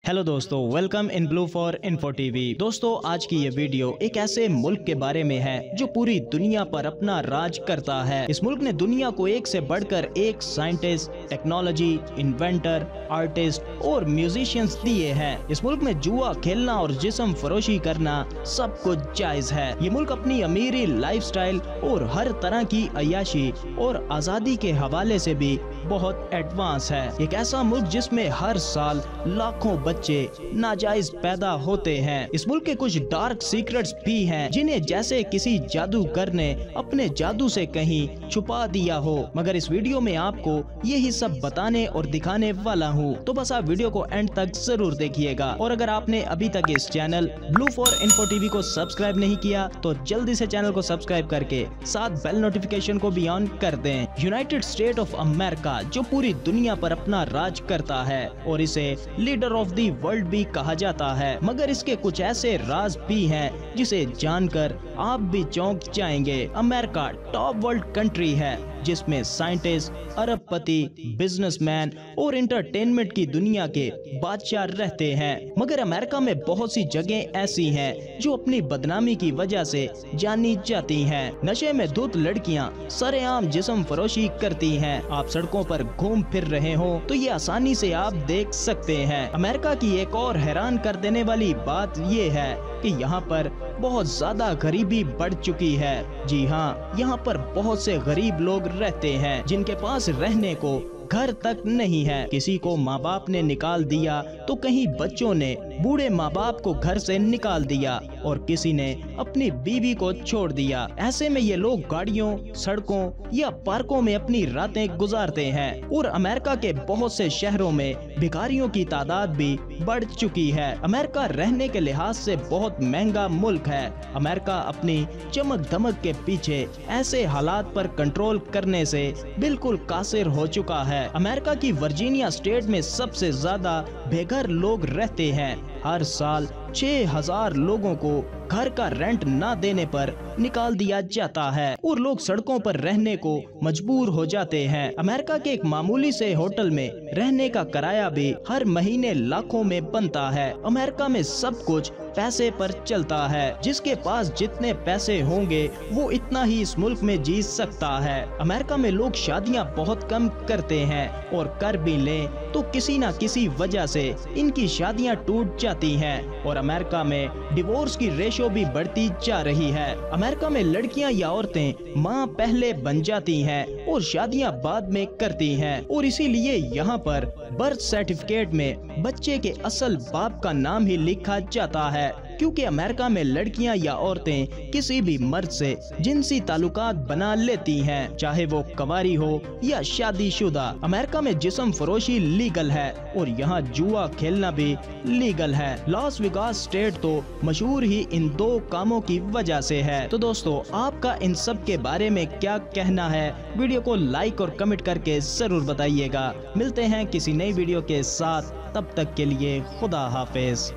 Hello दोस्तों, welcome in blue for info TV. दोस्तों, आज की ये वीडियो एक ऐसे मुल्क के बारे में है जो पूरी दुनिया पर अपना राज करता है। इस मुल्क ने दुनिया को एक से बढ़कर एक साइंटिस्ट, टेक्नोलॉजी, इन्वेंटर, आर्टिस्ट और म्यूजिशियंस दिए हैं। इस मुल्क में जुआ खेलना और जिस्म फरोशी करना सब कुछ जायज है। ये मुल्क अपनी अमीरी, लाइफस्टाइल और हर तरह की अय्याशी और आजादी के हवाले से भी बहुत एडवांस है। एक ऐसा मुल्क जिसमें हर साल लाखों बच्चे नाजायज पैदा होते हैं। इस मुल्क के कुछ डार्क सीक्रेट्स भी हैं जिन्हें जैसे किसी जादूगर ने अपने जादू से कहीं छुपा दिया हो। मगर इस वीडियो में आपको यही सब बताने और दिखाने वाला हूँ, तो बस आप वीडियो को एंड तक जरूर देखिएगा। और अगर आपने अभी तक इस channel blue for info TV को सब्सक्राइब नहीं किया तो जल्दी से चैनल को सब्सक्राइब करके साथ बेल नोटिफिकेशन को भी ऑन कर दें। यूनाइटेड स्टेट ऑफ अमेरिका जो पूरी दुनिया पर अपना राज करता है और इसे लीडर ऑफ दी वर्ल्ड भी कहा जाता है, मगर इसके कुछ ऐसे राज भी हैं जिसे जानकर आप भी चौंक जाएंगे। अमेरिका टॉप वर्ल्ड कंट्री है जिसमें साइंटिस्ट, अरबपति, बिजनेसमैन और एंटरटेनमेंट की दुनिया के बादशाह रहते हैं। मगर अमेरिका में बहुत सी जगह ऐसी हैं जो अपनी बदनामी की वजह से जानी जाती हैं। नशे में धुत लड़कियां सरेआम जिस्म फरोशी करती हैं। आप सड़कों पर घूम फिर रहे हो तो ये आसानी से आप देख सकते हैं। अमेरिका की एक और हैरान कर देने वाली बात ये है कि यहाँ पर बहुत ज्यादा गरीबी बढ़ चुकी है। जी हाँ, यहाँ पर बहुत से गरीब लोग रहते हैं जिनके पास रहने को घर तक नहीं है। किसी को माँ बाप ने निकाल दिया तो कहीं बच्चों ने बूढ़े माँ बाप को घर से निकाल दिया और किसी ने अपनी बीवी को छोड़ दिया। ऐसे में ये लोग गाड़ियों, सड़कों या पार्कों में अपनी रातें गुजारते हैं। और अमेरिका के बहुत से शहरों में भिखारियों की तादाद भी बढ़ चुकी है। अमेरिका रहने के लिहाज से बहुत महंगा मुल्क है। अमेरिका अपनी चमक धमक के पीछे ऐसे हालात पर कंट्रोल करने से बिल्कुल कासिर हो चुका है। अमेरिका की वर्जीनिया स्टेट में सबसे ज्यादा बेघर लोग रहते हैं। हर साल 6000 लोगों को घर का रेंट ना देने पर निकाल दिया जाता है और लोग सड़कों पर रहने को मजबूर हो जाते हैं। अमेरिका के एक मामूली से होटल में रहने का किराया भी हर महीने लाखों में बनता है। अमेरिका में सब कुछ पैसे पर चलता है। जिसके पास जितने पैसे होंगे वो इतना ही इस मुल्क में जी सकता है। अमेरिका में लोग शादियां बहुत कम करते हैं और कर भी लें तो किसी न किसी वजह से इनकी शादियां टूट जाती हैं। और अमेरिका में डिवोर्स की रेशो भी बढ़ती जा रही है। अमेरिका में लड़कियां या औरतें मां पहले बन जाती हैं और शादियां बाद में करती हैं। और इसीलिए यहाँ पर बर्थ सर्टिफिकेट में बच्चे के असल बाप का नाम ही लिखा जाता है, क्योंकि अमेरिका में लड़कियां या औरतें किसी भी मर्द से जिनसी ताल्लुकात बना लेती हैं, चाहे वो कुंवारी हो या शादीशुदा। अमेरिका में जिस्म फरोशी लीगल है और यहाँ जुआ खेलना भी लीगल है। लॉस वेगास स्टेट तो मशहूर ही इन दो कामों की वजह से है। तो दोस्तों, आपका इन सब के बारे में क्या कहना है? वीडियो को लाइक और कमेंट करके जरूर बताइएगा। मिलते हैं किसी नई वीडियो के साथ, तब तक के लिए खुदा हाफिज।